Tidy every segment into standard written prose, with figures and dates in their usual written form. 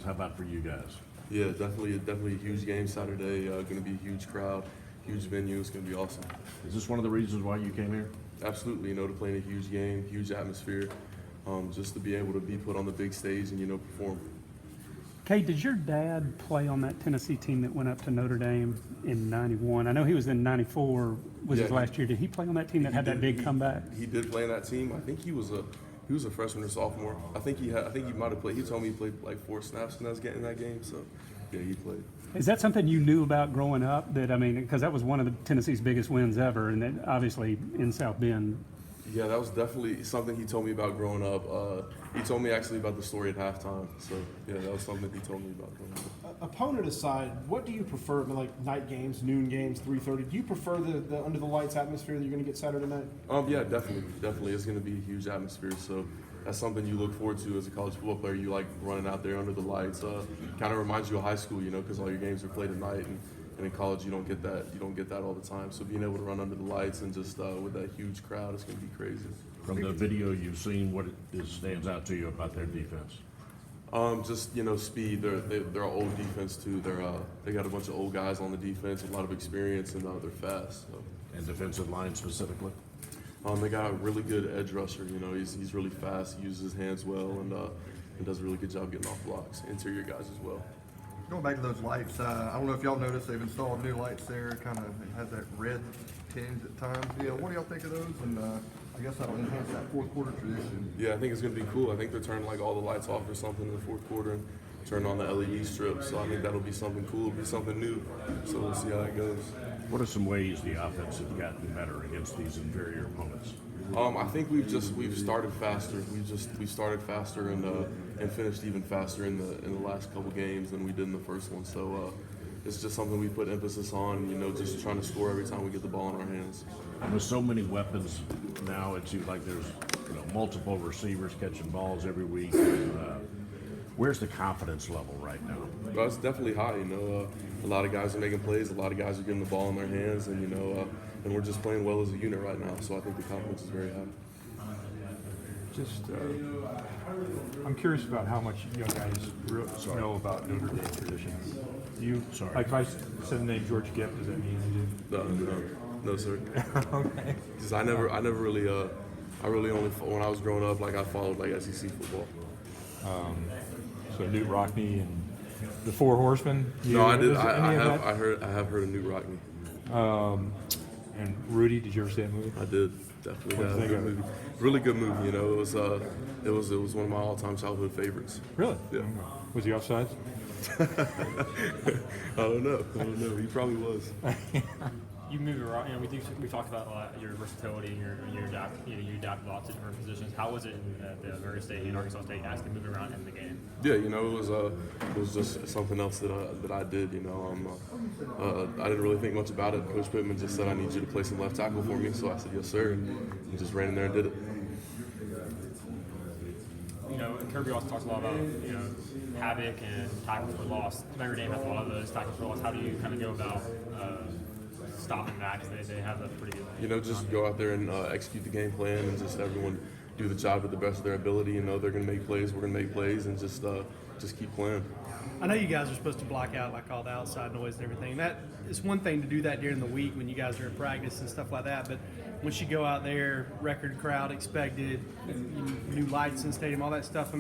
How about for you guys? Yeah, definitely a huge game Saturday. Going to be a huge crowd, huge venue. It's going to be awesome. Is this one of the reasons why you came here? Absolutely, to play in a huge game, huge atmosphere, just to be able to be put on the big stage and perform. Cade, did your dad play on that Tennessee team that went up to Notre Dame in '91? I know he was in '94. Was his last year? Did he play on that team that had that big comeback? He did play on that team. I think he was a freshman or sophomore. I think he might have played. He told me he played like 4 snaps in that game. So yeah, he played. Is that something you knew about growing up? Because that was one of Tennessee's biggest wins ever, and then obviously in South Bend. Yeah, that was definitely something he told me about growing up. He told me actually about the story at halftime. So yeah, that was something he told me about growing up. Opponent aside, what do you prefer? Like night games, noon games, 3:30. Do you prefer the under the lights atmosphere that you're going to get Saturday night? Yeah, definitely. It's going to be a huge atmosphere. So that's something you look forward to as a college football player. You like running out there under the lights. Kind of reminds you of high school, because all your games are played at night, and in college you don't get that. You don't get that all the time. So being able to run under the lights and just with that huge crowd, it's going to be crazy. From the video you've seen, what stands out to you about their defense? Just speed. They're an old defense too. They got a bunch of old guys on the defense, a lot of experience, and they're fast. So. And defensive line specifically? They got a really good edge rusher. He's really fast. He uses his hands well and does a really good job getting off blocks. Interior guys as well. Going back to those lights, I don't know if y'all noticed they've installed new lights there. Kind of has that red tinge at times. Yeah, what do y'all think of those? And I guess that'll enhance that fourth quarter tradition. Yeah, I think it's going to be cool. I think they're turning like all the lights off or something in the fourth quarter and turning on the LED strip. So I think that'll be something cool. It'll be something new. So we'll see how it goes. What are some ways the offense has gotten better against these inferior opponents? I think we've started faster. We started faster and finished even faster in the last couple games than we did in the first one. So it's just something we put emphasis on. Just trying to score every time we get the ball in our hands. With so many weapons now, it seems like there's multiple receivers catching balls every week. Where's the confidence level right now? Well, it's definitely high. A lot of guys are making plays. A lot of guys are getting the ball in their hands, and and we're just playing well as a unit right now. So I think the confidence is very high. I'm curious about how much you guys know about Notre Dame traditions. Like if I said the name George Gipp, does that mean you do? No, sir. Okay. Because I never really, I really only when I was growing up, like I followed like SEC football. So Newt Rockne and the Four Horsemen. No, I did. I have heard of Newt Rockne. And Rudy, did you ever see that movie? I did. Definitely. What did you think Good of it? movie. Really good movie. It was one of my all-time childhood favorites. Really? Yeah. Was he offside? I don't know. He probably was. You move around. We talked about a lot your versatility and your adapt. You adapt lots of different positions. How was it at the Murray State and Arkansas State actually moving around in the game? Yeah, it was just something else that I did. I didn't really think much about it. Coach Pittman just said, "I need you to play some left tackle for me." So I said, "Yes, sir," and just ran in there and did it. Kirby also talks a lot about havoc and tackles for loss. Notre Dame has a lot of those tackles for loss. How do you kind of go about stopping that? Because they have a pretty good. Just go out there and execute the game plan, and just everyone do the job to the best of their ability. They're going to make plays. We're going to make plays, and just keep playing. I know you guys are supposed to block out like all the outside noise and everything. That it's one thing to do that during the week when you guys are in practice and stuff like that, but once you go out there, record crowd expected, new lights in the stadium, all that stuff.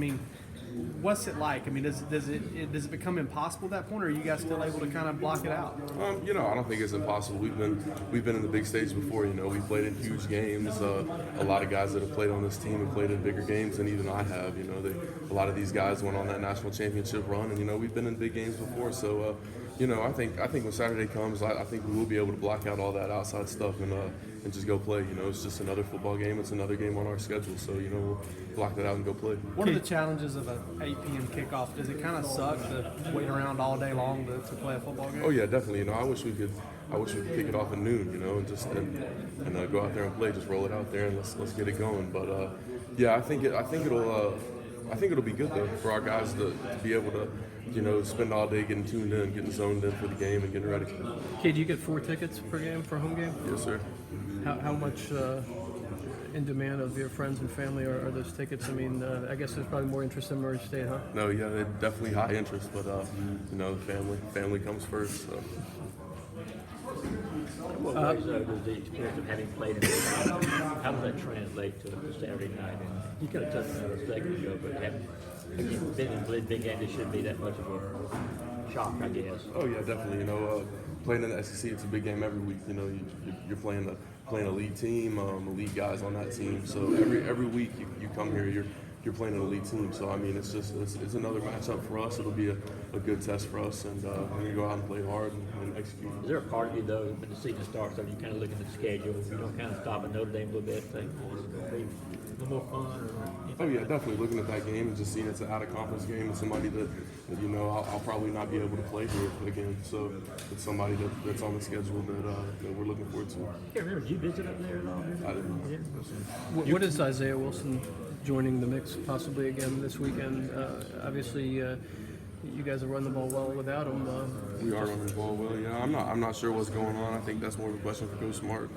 What's it like? Does it become impossible at that point, or are you guys still able to kind of block it out? I don't think it's impossible. We've been in the big stage before. We played in huge games. A lot of guys that have played on this team have played in bigger games than even I have. A lot of these guys went on that national championship run, and we've been in big games before. So, I think when Saturday comes, I think we will be able to block out all that outside stuff and just go play. It's just another football game. It's another game on our schedule. So, we'll block that out and go play. What are the challenges of an 8 p.m. kickoff? Does it kind of suck to wait around all day long to play a football game? Oh yeah, definitely. I wish we could kick it off at noon. And just go out there and play. Just roll it out there and let's get it going. But I think it'll be good though for our guys to be able to spend all day getting tuned in, getting zoned in for the game, and getting ready. Kid, you get 4 tickets per game for a home game? Yes, sir. How much in demand of your friends and family, or are those tickets? I mean, I guess there's probably more interest in Murray State, huh? No, yeah, they're definitely high interest, but you know, family comes first. So. In what ways, though, does the experience of having played in the how does that translate to Saturday night? And you kind of touched on it a second ago, but having been in the big game, it shouldn't be that much of a shock, I guess. Oh yeah, definitely. You know, playing in the SEC, it's a big game every week. You know, you're playing a lead team, elite guys on that team. So every week you come here, you're playing an elite team. So I mean, it's another matchup for us. It'll be a good test for us, and we're gonna go out and play hard and execute. Is there a part of you though, when the season starts, you kind of look at the schedule, you don't kind of stop at Notre Dame a little bit, and think, oh, it's gonna be a little more fun? Oh yeah, definitely looking at that game and just seeing it's an out-of-conference game and somebody that you know I'll probably not be able to play here again. So it's somebody that's on the schedule that we're looking forward to. Yeah, remember, did you visit up there at all? I didn't. Yeah. What is Isaiah Wilson joining the mix possibly again this weekend? Obviously, you guys have run the ball well without him. We are running the ball well. Yeah, I'm not sure what's going on. I think that's more of a question for Coach Smart.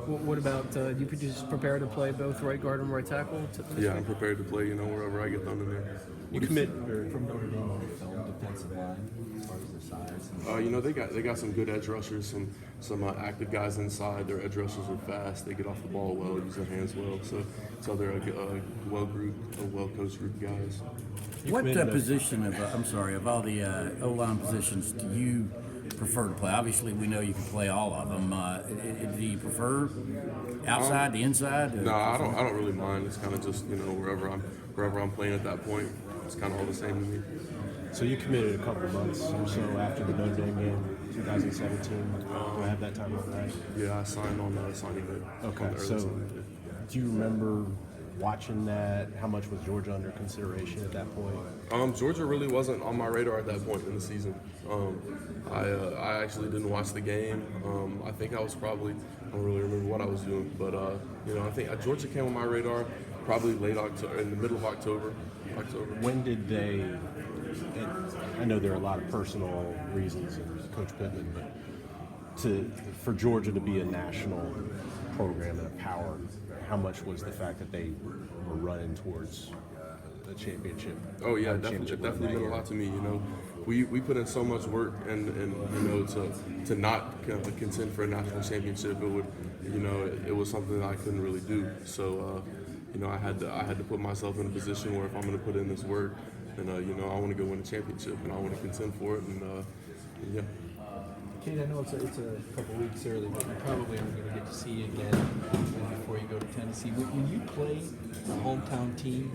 What about you? Just prepare to play both right guard and right tackle? Yeah, I'm prepared to play. You know, wherever I get thrown in there. You commit from Notre Dame on the film defensive line as far as their size. You know, they got some good edge rushers, some active guys inside. Their edge rushers are fast. They get off the ball well, use their hands well. So they're a well-coached group of guys. What position of all the O-line positions do you prefer to play? Obviously, we know you can play all of them. Do you prefer outside, the inside? No, I don't really mind. It's kind of just, you know, wherever I'm playing at that point, it's kind of all the same to me. So you committed a couple months or so after the Notre Dame game, 2017. Do I have that time right? Yeah, I signed on the signing day. Okay, so do you remember watching that? How much was Georgia under consideration at that point? Georgia really wasn't on my radar at that point in the season. I actually didn't watch the game. I think I was probably, I don't really remember what I was doing, but you know, I think Georgia came on my radar probably late October, in the middle of October. When did they? And I know there are a lot of personal reasons, and Coach Pittman, but for Georgia to be a national program and a power, how much was the fact that they were running towards a championship? Oh yeah, definitely meant a lot to me. You know, we put in so much work, and you know, to not contend for a national championship, it was something that I couldn't really do. So you know, I had to put myself in a position where if I'm going to put in this work, then you know, I want to go win a championship and I want to contend for it, and yeah. Cade, I know it's a couple weeks early, but you probably aren't going to get to see you again before you go to Tennessee. When you play a hometown team,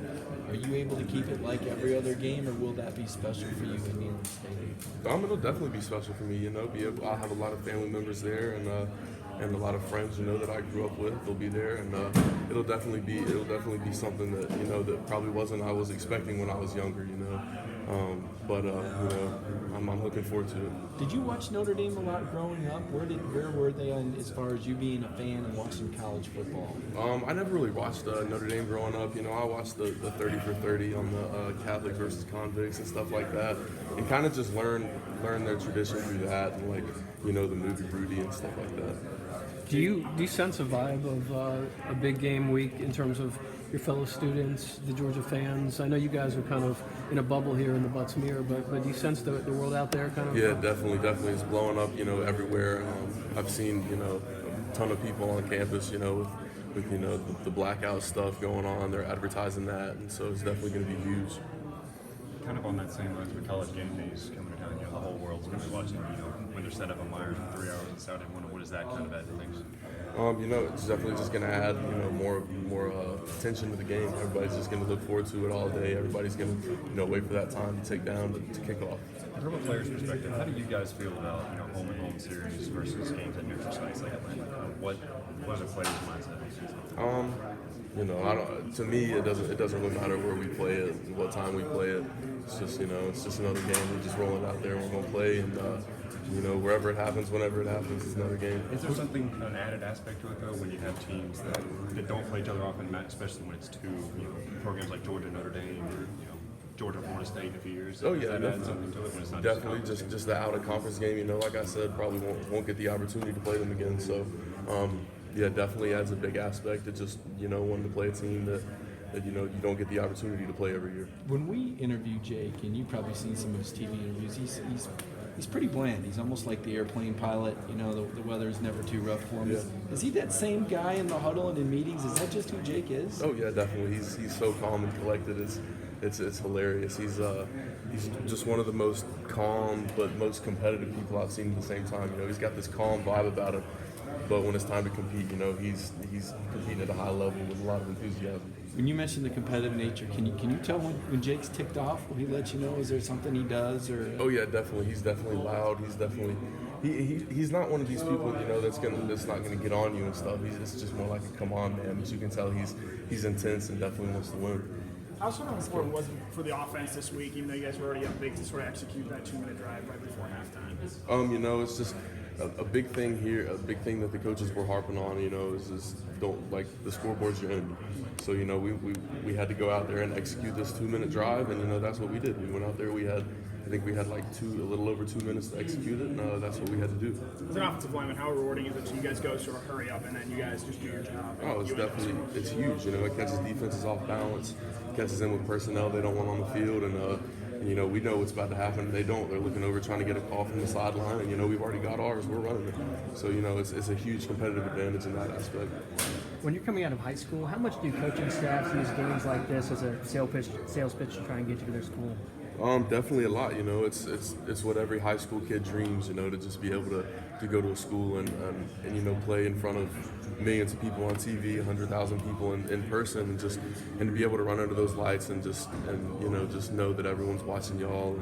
are you able to keep it like every other game, or will that be special for you in Neyland Stadium? It'll definitely be special for me. You know, I'll have a lot of family members there, and a lot of friends, you know, that I grew up with. They'll be there, and it'll definitely be something that, you know, that probably wasn't I was expecting when I was younger. You know. But you know, I'm looking forward to it. Did you watch Notre Dame a lot growing up? Where were they on as far as you being a fan and watching college football? I never really watched Notre Dame growing up. You know, I watched the 30 for 30 on the Catholic versus convicts and stuff like that, and kind of just learn their tradition through that, and like, you know, the movie Rudy and stuff like that. Do you sense a vibe of a big game week in terms of your fellow students, the Georgia fans? I know you guys are kind of in a bubble here in the Butts-Mehre, but do you sense the world out there kind of? Yeah, definitely. It's blowing up, you know, everywhere. I've seen, you know, a ton of people on campus, you know, with you know, the blackout stuff going on. They're advertising that, and so it's definitely going to be huge. Kind of on that same lines with college game days coming to town, you know, the whole world's going to be watching, you know, when they're set up on Myers for 3 hours on Saturday morning. What does that kind of add to things? You know, it's definitely just going to add, you know, more attention to the game. Everybody's just going to look forward to it all day. Everybody's going to, you know, wait for that time to take down to kick off. From a player's perspective, how do you guys feel about, you know, home and home series versus games at neutral sites like Atlanta? What are the players' mindset? You know, to me, it doesn't really matter where we play it, and what time we play it. It's just, you know, it's just another game. We're just rolling out there and we're going to play, and you know, wherever it happens, whenever it happens, it's another game. Is there an added aspect to it though, when you have teams that don't play each other often, especially when it's two, you know, programs like Georgia, Notre Dame, or, you know, Georgia, Florida State in a few years? Oh yeah, that add something to it when it's not definitely. Just the out of conference game. You know, like I said, probably won't get the opportunity to play them again. So, yeah, definitely adds a big aspect to just, you know, wanting to play a team that you know, you don't get the opportunity to play every year. When we interview Jake, and you've probably seen some of his TV interviews, he's pretty bland. He's almost like the airplane pilot. You know, the weather's never too rough for him. Yeah. Is he that same guy in the huddle and in meetings? Is that just who Jake is? Oh yeah, definitely. He's so calm and collected. It's hilarious. He's just one of the most calm but most competitive people I've seen at the same time. You know, he's got this calm vibe about him, but when it's time to compete, you know, he's competing at a high level with a lot of enthusiasm. When you mentioned the competitive nature, can you tell when Jake's ticked off? Will he let you know? Is there something he does or? Oh yeah, definitely. He's definitely loud. He's definitely he's not one of these people, you know, that's not gonna get on you and stuff. It's just more like a come on man, but you can tell he's intense and definitely wants to win. How sort of important was it for the offense this week, even though you guys were already up big, to sort of execute that 2-minute drive right before halftime? You know, it's just a big thing here, a big thing that the coaches were harping on, you know, is don't, like, the scoreboard's your enemy. So, you know, we had to go out there and execute this 2-minute drive, and, you know, that's what we did. We went out there, I think we had like a little over 2 minutes to execute it, and that's what we had to do. As an offensive lineman, how rewarding is it to you guys go sort of hurry up and then you guys just do your job? Oh, it's huge. You know, it catches defenses off balance, catches them with personnel they don't want on the field, and you know, we know what's about to happen. They don't. They're looking over trying to get a call from the sideline, and, you know, we've already got ours. We're running it. So, you know, it's a huge competitive advantage in that aspect. When you're coming out of high school, how much do coaching staffs use games like this as a sales pitch to try and get you to their school? Definitely a lot. You know, it's what every high school kid dreams. You know, to just be able to go to a school and you know, play in front of millions of people on TV, 100,000 people in person, and to be able to run under those lights and you know, just know that everyone's watching y'all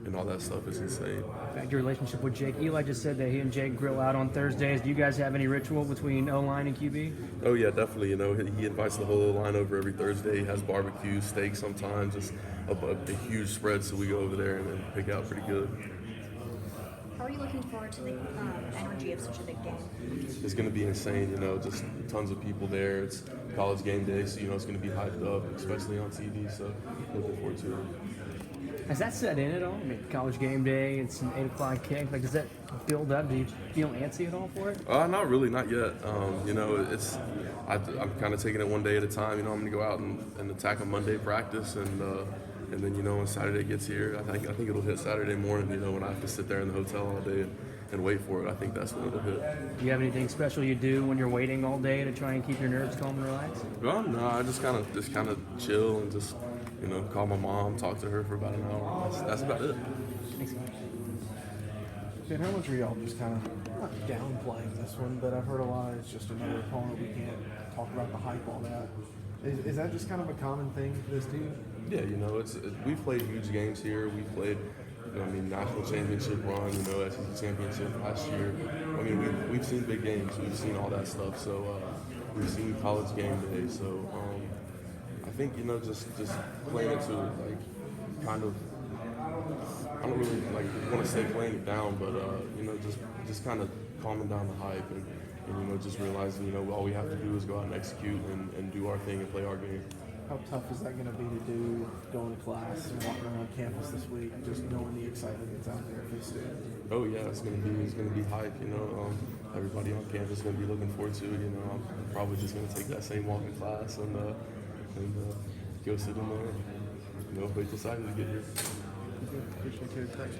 and all that stuff is insane. Back to your relationship with Jake. Eli just said that he and Jake grill out on Thursdays. Do you guys have any ritual between O-line and QB? Oh yeah, definitely. You know, he invites the whole O-line over every Thursday. He has barbecue, steak sometimes, just a huge spread, so we go over there and pick out pretty good. How are you looking forward to the energy of such a big game? It's going to be insane, you know, just tons of people there. It's college game day, so, you know, it's going to be hyped up, especially on TV, so looking forward to it. Has that set in at all? I mean, college game day, it's an 8 o'clock kick. Like, does that build up? Do you feel antsy at all for it? Not really, not yet. You know, I'm kind of taking it one day at a time. You know, I'm going to go out and attack a Monday practice, and then, you know, when Saturday gets here, I think it'll hit Saturday morning. You know, when I have to sit there in the hotel all day and wait for it, I think that's when it'll hit. Do you have anything special you do when you're waiting all day to try and keep your nerves calm and relaxed? Well, no, I just kind of chill and just, you know, call my mom, talk to her for about an hour. That's about it. Thanks. Ben, how much are y'all just kind of not downplaying this one, but I've heard a lot. It's just another opponent. We can't talk about the hype, all that. Is that just kind of a common thing for this team? Yeah, you know, we've played huge games here. We've played, you know, I mean, national championship run, you know, SEC championship last year. I mean, we've seen big games. We've seen all that stuff. So we've seen college game day. So I think, you know, just playing it to, like, kind of, I don't really want to say playing it down, but you know, just kind of calming down the hype and you know, just realizing, you know, all we have to do is go out and execute and do our thing and play our game. How tough is that going to be to do, going to class and walking around campus this week, just knowing the excitement that's out there for the students? Oh yeah, it's gonna be hype. You know, everybody on campus is gonna be looking forward to it. You know, I'm probably just gonna take that same walk in class and go sit in there. You know, wait till Saturday to get here. Appreciate it. Thanks.